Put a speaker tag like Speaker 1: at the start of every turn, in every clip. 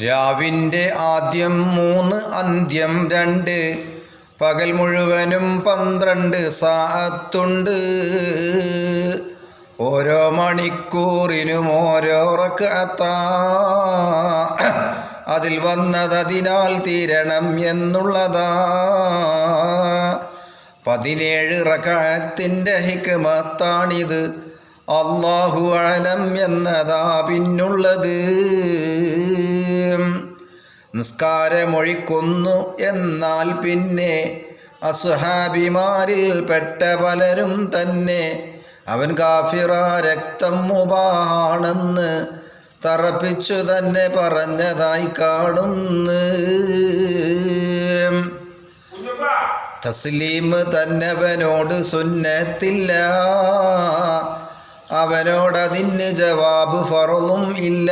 Speaker 1: രാവിൻ്റെ ആദ്യം 3 അന്ത്യം 2 പകൽ മുഴുവനും 12 സാഅത്തുണ്ട്. ഓരോ മണിക്കൂറിനും ഓരോ റക്അത്താ. അതിൽ വന്നതതിനാൽ തീരണം എന്നുള്ളതാ. 17 റക്അത്തിൻ്റെ ഹിക്മത്താണിത്. അല്ലാഹു അലം എന്നതാ പിന്നുള്ളത്. നിസ്കാരമൊഴിക്കുന്നു എന്നാൽ പിന്നെ അസ്ഹാബിമാരിൽ പെട്ട പലരും തന്നെ അവൻ കാഫിറ രക്തം മുബാഹാണെന്ന് തറപ്പിച്ചു തന്നെ പറഞ്ഞതായി കാണുന്നു. തസ്ലീം തന്നവനോട് സുന്നത്തില്ല, അവനോടതിന് ജവാബ് ഫറളും ഇല്ല.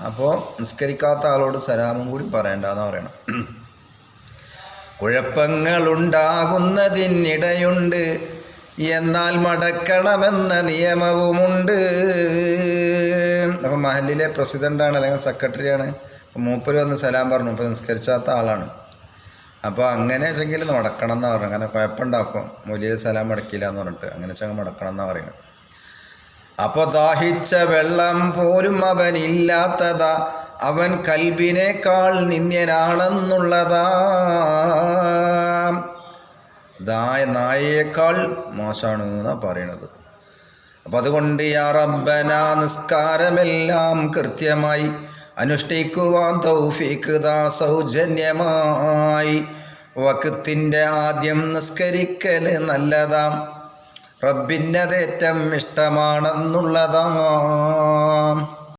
Speaker 1: അപ്പോൾ നിസ്കരിക്കാത്ത ആളോട് സലാമും കൂടി പറയണ്ടെന്ന് പറയണം. കുഴപ്പങ്ങളുണ്ടാകുന്നതിനിടയുണ്ട്, എന്നാൽ മടക്കണമെന്ന നിയമവുമുണ്ട്. അപ്പം മഹല്ലിലെ പ്രസിഡൻ്റാണ് അല്ലെങ്കിൽ സെക്രട്ടറിയാണ്. മൂപ്പര് വന്ന് സലാം പറഞ്ഞു, ഇപ്പോൾ നിസ്കരിച്ചാത്ത ആളാണ്. അപ്പോൾ അങ്ങനെ വെച്ചെങ്കിൽ മടക്കണം എന്നാണ് പറയുന്നത്. അങ്ങനെ കുഴപ്പമുണ്ടാക്കും, മൗലിയ സലാം മടക്കില്ല എന്ന് പറഞ്ഞിട്ട്. അങ്ങനെ വെച്ചാൽ മടക്കണം എന്നാണ് പറയുന്നത്. അപ്പോൾ ദാഹിച്ച വെള്ളം പോലും അവനില്ലാത്തതാ, അവൻ കൽബിനേക്കാൾ നിന്ദ്യനാണെന്നുള്ളതാ. നായയേക്കാൾ മോശമാണ് എന്നാണ് പറയണത്. അപ്പം അതുകൊണ്ട് യാ റബ്ബന നിസ്കാരമെല്ലാം കൃത്യമായി അനുഷ്ഠിക്കുവാൻ തൗഫീഖ് ദാ സൗജന്യമായി. വഖത്തിൻ്റെ ആദ്യം നിസ്കരിക്കൽ നല്ലതാം, റബ്ബിൻ്റെതേറ്റം ഇഷ്ടമാണെന്നുള്ളതാം.